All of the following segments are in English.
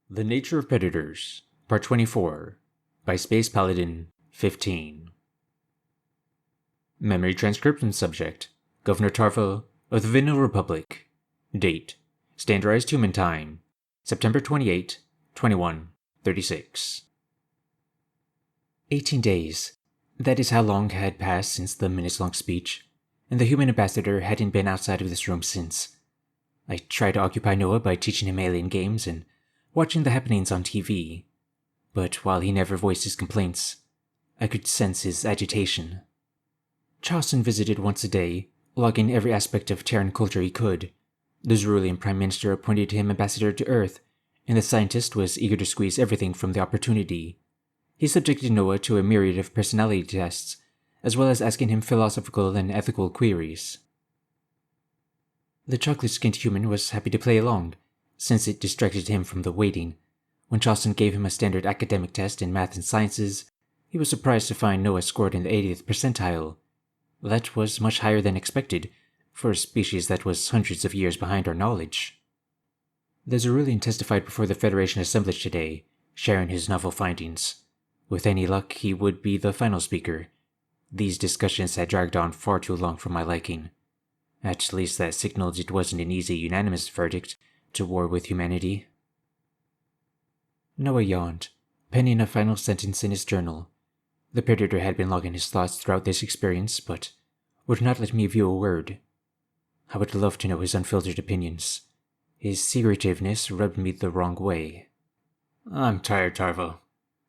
The Nature of Predators, Part 24, by Space Paladin 15. Memory transcription subject, Governor Tarva of the Vanilla Republic. Date, Standardized Human Time, September 28, 2136. 18 days. That is how long had passed since the minutes-long speech, and the human ambassador hadn't been outside of this room since. I tried to occupy Noah by teaching him alien games and watching the happenings on TV, but while he never voiced his complaints, I could sense his agitation. Charleston visited once a day, logging every aspect of Terran culture he could. The Zerulean Prime Minister appointed him ambassador to Earth, and the scientist was eager to squeeze everything from the opportunity. He subjected Noah to a myriad of personality tests, as well as asking him philosophical and ethical queries. The chocolate-skinned human was happy to play along, since it distracted him from the waiting. When Charleston gave him a standard academic test in math and sciences, he was surprised to find Noah scored in the 80th percentile. That was much higher than expected, for a species that was hundreds of years behind our knowledge. The Zerulean testified before the Federation assemblage today, sharing his novel findings. With any luck, he would be the final speaker. These discussions had dragged on far too long for my liking. At least that signaled it wasn't an easy unanimous verdict to war with humanity. Noah yawned, penning a final sentence in his journal. The Predator had been logging his thoughts throughout this experience, but would not let me view a word. I would love to know his unfiltered opinions. His secretiveness rubbed me the wrong way. "I'm tired, Tarva.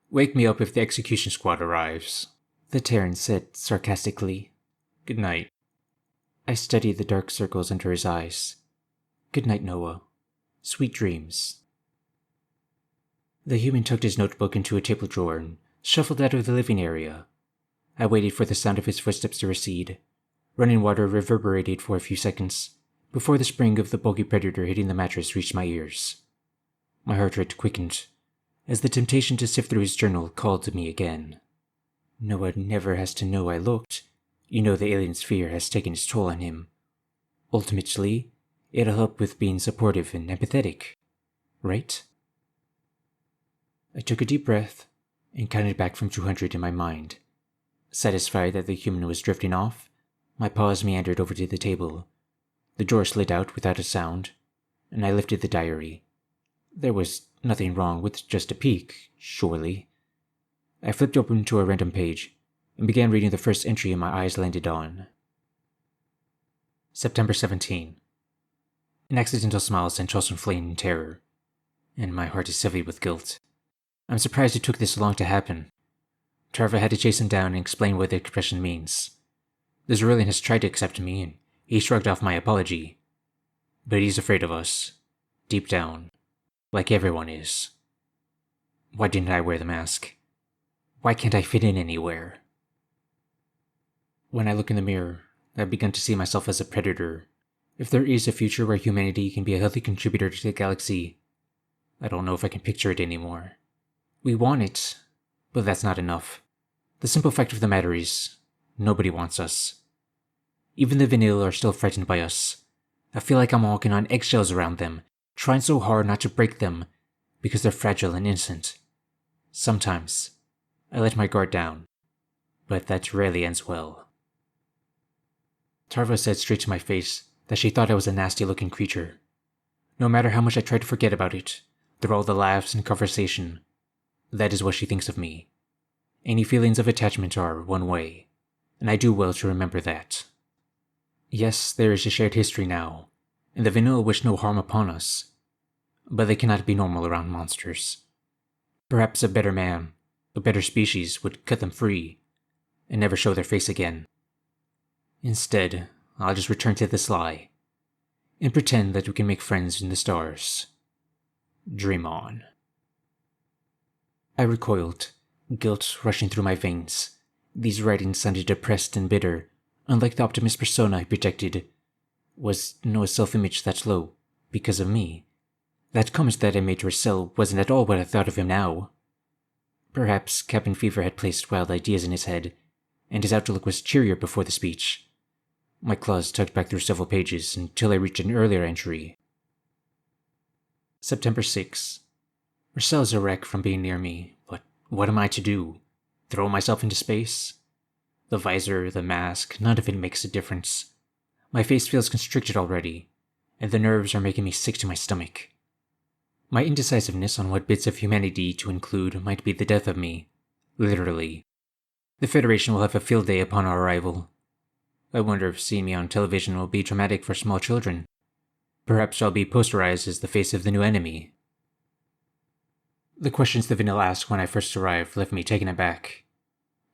Wake me up if the execution squad arrives," the Terran said sarcastically. "Good night." I studied the dark circles under his eyes. "Good night, Noah. Sweet dreams." The human tucked his notebook into a table drawer and shuffled out of the living area. I waited for the sound of his footsteps to recede. Running water reverberated for a few seconds before the spring of the bulky predator hitting the mattress reached my ears. My heart rate quickened as the temptation to sift through his journal called to me again. Noah never has to know I looked. You know the alien's fear has taken its toll on him. Ultimately, it'll help with being supportive and empathetic, right? I took a deep breath and counted back from 200 in my mind. Satisfied that the human was drifting off, my paws meandered over to the table. The drawer slid out without a sound, and I lifted the diary. There was nothing wrong with just a peek, surely. I flipped open to a random page and began reading the first entry my eyes landed on. September 17. An accidental smile sent Charleston fleeing in terror, and my heart is heavy with guilt. I'm surprised it took this long to happen. Tarva had to chase him down and explain what the expression means. The Zerulean has tried to accept me, and he shrugged off my apology. But he's afraid of us, deep down, like everyone is. Why didn't I wear the mask? Why can't I fit in anywhere? When I look in the mirror, I've begun to see myself as a predator. If there is a future where humanity can be a healthy contributor to the galaxy, I don't know if I can picture it anymore. We want it, but that's not enough. The simple fact of the matter is, nobody wants us. Even the Vanilla are still frightened by us. I feel like I'm walking on eggshells around them, trying so hard not to break them, because they're fragile and innocent. Sometimes, I let my guard down, but that rarely ends well. Tarva said straight to my face that she thought I was a nasty-looking creature. No matter how much I tried to forget about it, through all the laughs and conversation, that is what she thinks of me. Any feelings of attachment are one way, and I do well to remember that. Yes, there is a shared history now, and the Vanilla wish no harm upon us, but they cannot be normal around monsters. Perhaps a better man, a better species would cut them free, and never show their face again. Instead, I'll just return to this lie, and pretend that we can make friends in the stars. Dream on. I recoiled, guilt rushing through my veins. These writings sounded depressed and bitter, unlike the optimist persona I projected. Was Noah's self-image that low because of me? That comment that I made to Racel wasn't at all what I thought of him now. Perhaps Captain Fever had placed wild ideas in his head, and his outlook was cheerier before the speech. My claws tugged back through several pages until I reached an earlier entry. September 6. Her cell's a wreck from being near me, but what am I to do? Throw myself into space? The visor, the mask, none of it makes a difference. My face feels constricted already, and the nerves are making me sick to my stomach. My indecisiveness on what bits of humanity to include might be the death of me. Literally. The Federation will have a field day upon our arrival. I wonder if seeing me on television will be traumatic for small children. Perhaps I'll be posterized as the face of the new enemy. The questions the Vanilla asked when I first arrived left me taken aback.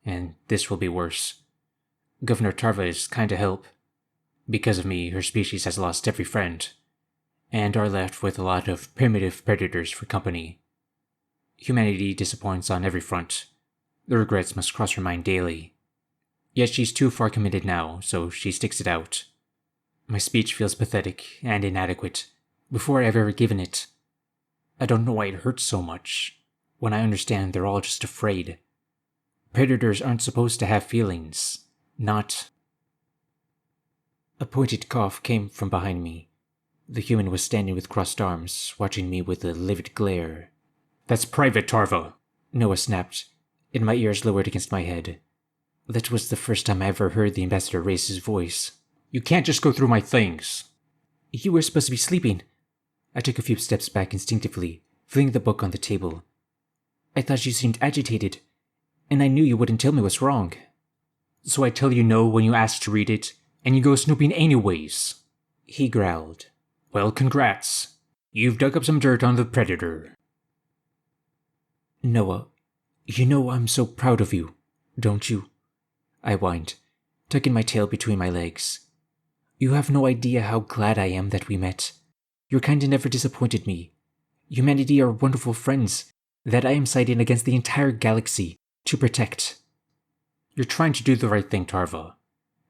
And this will be worse. Governor Tarva is kind to help. Because of me, her species has lost every friend, and are left with a lot of primitive predators for company. Humanity disappoints on every front. The regrets must cross her mind daily. Yet she's too far committed now, so she sticks it out. My speech feels pathetic and inadequate, before I've ever given it. I don't know why it hurts so much, when I understand they're all just afraid. Predators aren't supposed to have feelings. Not. A pointed cough came from behind me. The human was standing with crossed arms, watching me with a livid glare. "That's Private Tarva," Noah snapped, and my ears lowered against my head. That was the first time I ever heard the ambassador raise his voice. "You can't just go through my things." "You were supposed to be sleeping." I took a few steps back instinctively, flinging the book on the table. "I thought you seemed agitated, and I knew you wouldn't tell me what's wrong." "So I tell you no when you ask to read it, and you go snooping anyways," he growled. "Well, congrats. You've dug up some dirt on the Predator." "Noah, you know I'm so proud of you, don't you?" I whined, tucking my tail between my legs. "You have no idea how glad I am that we met. Your kind never disappointed me. Humanity are wonderful friends that I am siding against the entire galaxy to protect." "You're trying to do the right thing, Tarva.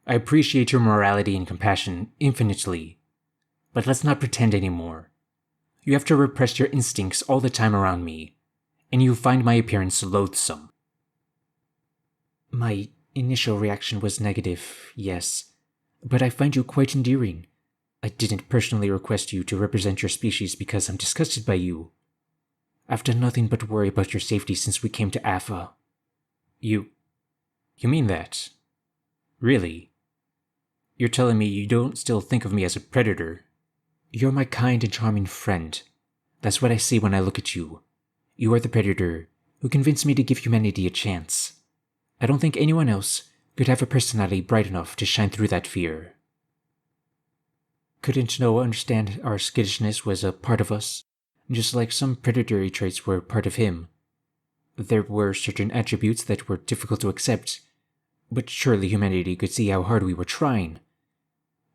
I appreciate your morality and compassion infinitely. But let's not pretend anymore. You have to repress your instincts all the time around me, and you find my appearance loathsome." "My initial reaction was negative, yes, but I find you quite endearing. I didn't personally request you to represent your species because I'm disgusted by you. I've done nothing but worry about your safety since we came to Alpha." You mean that? Really? You're telling me you don't still think of me as a predator? You're my kind and charming friend. That's what I see when I look at you. You are the predator who convinced me to give humanity a chance. I don't think anyone else could have a personality bright enough to shine through that fear. Couldn't Noah understand our skittishness was a part of us, just like some predatory traits were part of him? There were certain attributes that were difficult to accept, but surely humanity could see how hard we were trying.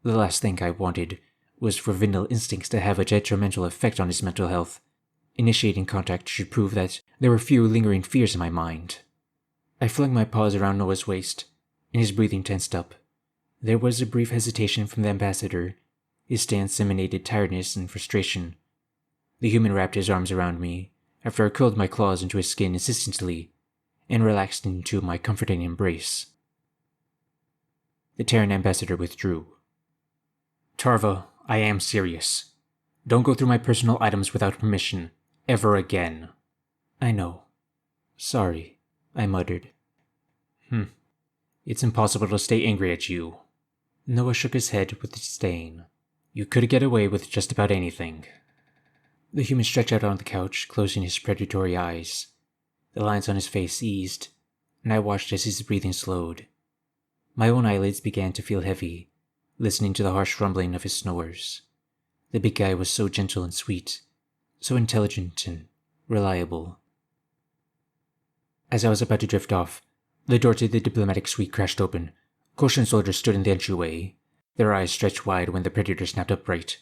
The last thing I wanted was for Vanilla instincts to have a detrimental effect on his mental health. Initiating contact should prove that there were few lingering fears in my mind. I flung my paws around Noah's waist, and his breathing tensed up. There was a brief hesitation from the ambassador. His stance emanated tiredness and frustration. The human wrapped his arms around me, after I curled my claws into his skin insistently, and relaxed into my comforting embrace. The Terran ambassador withdrew. "Tarva, I am serious. Don't go through my personal items without permission, ever again." "I know. Sorry," I muttered. It's impossible to stay angry at you." Noah shook his head with disdain. "You could get away with just about anything." The human stretched out on the couch, closing his predatory eyes. The lines on his face eased, and I watched as his breathing slowed. My own eyelids began to feel heavy, listening to the harsh rumbling of his snores. The big guy was so gentle and sweet, so intelligent and reliable. As I was about to drift off, the door to the diplomatic suite crashed open. Koshan soldiers stood in the entryway, their eyes stretched wide when the predator snapped upright.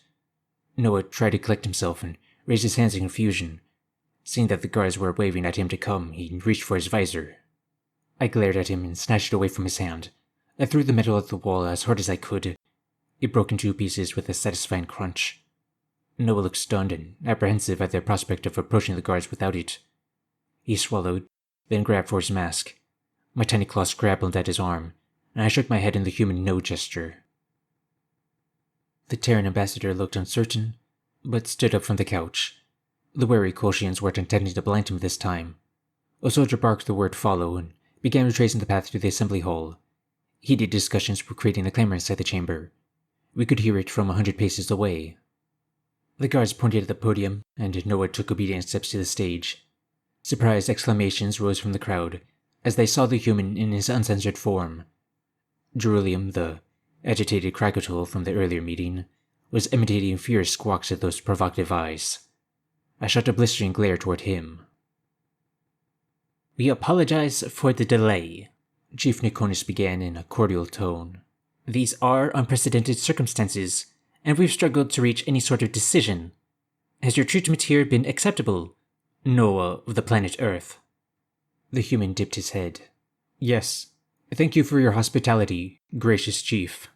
Noah tried to collect himself and raised his hands in confusion. Seeing that the guards were waving at him to come, he reached for his visor. I glared at him and snatched it away from his hand. I threw the metal at the wall as hard as I could. It broke in two pieces with a satisfying crunch. Noah looked stunned and apprehensive at the prospect of approaching the guards without it. He swallowed, then grabbed for his mask. My tiny claws grappled at his arm, and I shook my head in the human no gesture. The Terran ambassador looked uncertain, but stood up from the couch. The wary Kolshians weren't intending to blind him this time. A soldier barked the word follow and began retracing the path to the assembly hall. Heated discussions were creating a clamor inside the chamber. We could hear it from 100 paces away. The guards pointed at the podium, and Noah took obedient steps to the stage. Surprised exclamations rose from the crowd as they saw the human in his uncensored form. Jerulium, the agitated Kragotol from the earlier meeting, was imitating fierce squawks at those provocative eyes. I shot a blistering glare toward him. "We apologize for the delay," Chief Nikonis began in a cordial tone. "These are unprecedented circumstances, and we've struggled to reach any sort of decision. Has your treatment here been acceptable, Noah of the planet Earth?" The human dipped his head. "Yes. Thank you for your hospitality, gracious chief."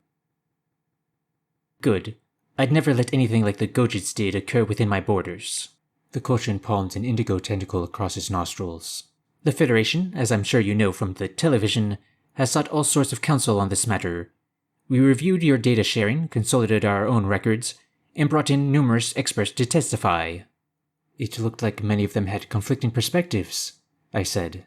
"Good. I'd never let anything like the Gojits did occur within my borders." The Kolshian palmed an indigo tentacle across his nostrils. "The Federation, as I'm sure you know from the television, has sought all sorts of counsel on this matter. We reviewed your data sharing, consolidated our own records, and brought in numerous experts to testify." "It looked like many of them had conflicting perspectives," I said.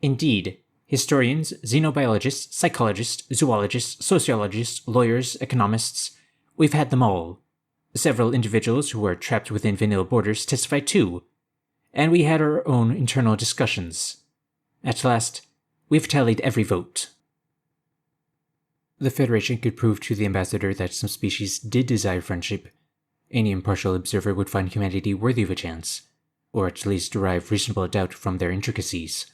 "Indeed. Historians, xenobiologists, psychologists, zoologists, sociologists, lawyers, economists. We've had them all. Several individuals who were trapped within vanilla borders testified too. And we had our own internal discussions. At last, we've tallied every vote." The Federation could prove to the ambassador that some species did desire friendship. Any impartial observer would find humanity worthy of a chance, or at least derive reasonable doubt from their intricacies.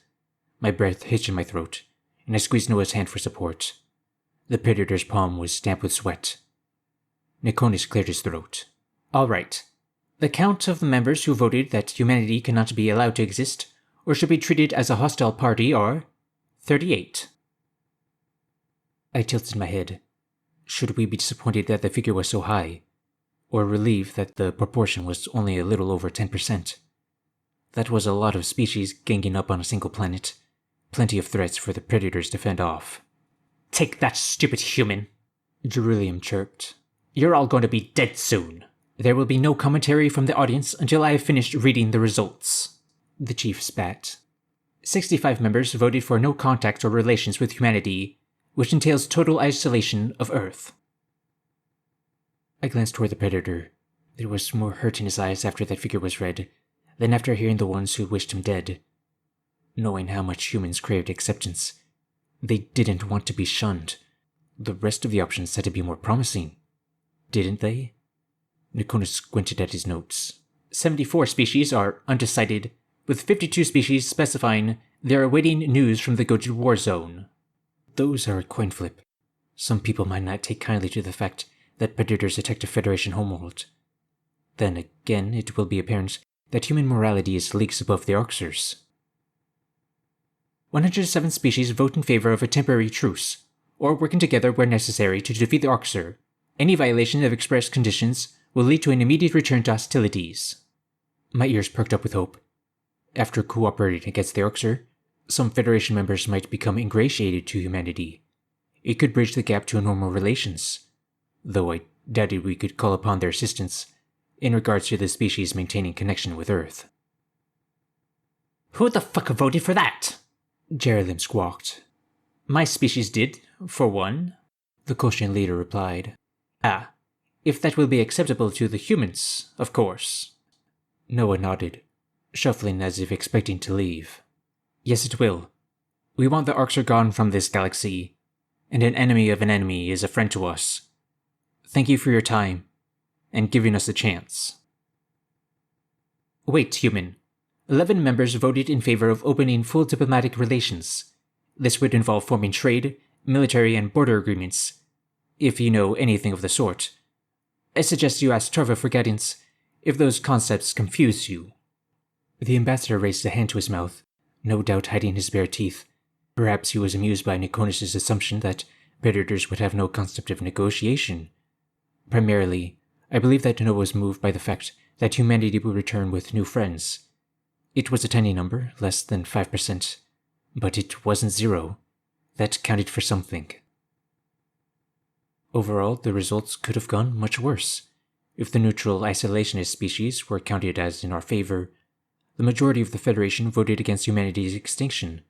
My breath hitched in my throat, and I squeezed Noah's hand for support. The Predator's palm was damp with sweat. Nikonis cleared his throat. "All right. The count of the members who voted that humanity cannot be allowed to exist, or should be treated as a hostile party, are 38. I tilted my head. Should we be disappointed that the figure was so high, or relieved that the proportion was only a little over 10%? That was a lot of species ganging up on a single planet. Plenty of threats for the Predators to fend off. "Take that, stupid human," Jerulium chirped. "You're all going to be dead soon. There will be no commentary from the audience until I have finished reading the results." The chief spat. 65 members voted for no contact or relations with humanity, which entails total isolation of Earth. I glanced toward the Predator. There was more hurt in his eyes after that figure was read than after hearing the ones who wished him dead. Knowing how much humans craved acceptance, they didn't want to be shunned. The rest of the options had to be more promising, didn't they? Nikonis squinted at his notes. 74 species are undecided, with 52 species specifying they're awaiting news from the Gojit War Zone. Those are a coin flip. Some people might not take kindly to the fact that Predators attacked a Federation homeworld. Then again, it will be apparent that human morality is leagues above the Arxers. 107 species vote in favor of a temporary truce, or working together where necessary to defeat the Arxer. Any violation of express conditions will lead to an immediate return to hostilities. My ears perked up with hope. After cooperating against the Arxer, some Federation members might become ingratiated to humanity. It could bridge the gap to normal relations, though I doubted we could call upon their assistance in regards to the species maintaining connection with Earth. "Who the fuck voted for that?" Jerulium squawked. "My species did, for one," the Kolshian leader replied. "Ah, if that will be acceptable to the humans, of course." Noah nodded, shuffling as if expecting to leave. "Yes, it will. We want the Arxer gone from this galaxy, and an enemy of an enemy is a friend to us. Thank you for your time, and giving us a chance." "Wait, human. 11 members voted in favor of opening full diplomatic relations. This would involve forming trade, military, and border agreements, if you know anything of the sort. I suggest you ask Torva for guidance if those concepts confuse you." The ambassador raised a hand to his mouth, no doubt hiding his bare teeth. Perhaps he was amused by Nikonis' assumption that Predators would have no concept of negotiation. Primarily, I believe that Noah was moved by the fact that humanity would return with new friends. It was a tiny number, less than 5%, but it wasn't zero. That counted for something. Overall, the results could have gone much worse. If the neutral isolationist species were counted as in our favor, the majority of the Federation voted against humanity's extinction.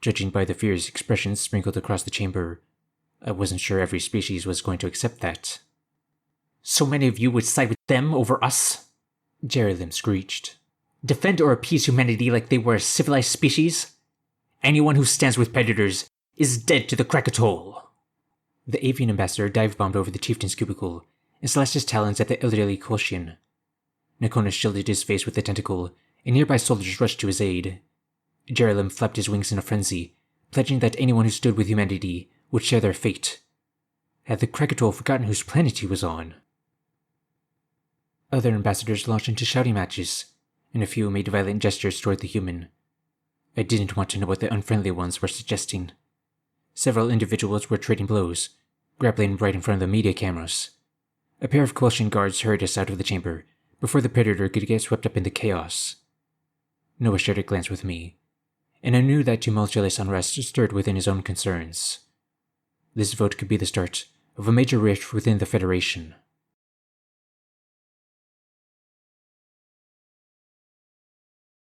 Judging by the fierce expressions sprinkled across the chamber, I wasn't sure every species was going to accept that. So many of you would side with them over us? Jerilym screeched. Defend or appease humanity like they were a civilized species? Anyone who stands with predators is dead to the Krakatoa. The avian ambassador dive-bombed over the chieftain's cubicle and slashed his talons at the elderly Kolshian. Nakona shielded his face with the tentacle, and nearby soldiers rushed to his aid. Jerilym flapped his wings in a frenzy, pledging that anyone who stood with humanity would share their fate. Had the Krakatoa forgotten whose planet he was on? Other ambassadors launched into shouting matches, and a few made violent gestures toward the human. I didn't want to know what the unfriendly ones were suggesting. Several individuals were trading blows, grappling right in front of the media cameras. A pair of Kolshian guards hurried us out of the chamber before the predator could get swept up in the chaos. Noah shared a glance with me, and I knew that tumultuous unrest stirred within his own concerns. This vote could be the start of a major rift within the Federation.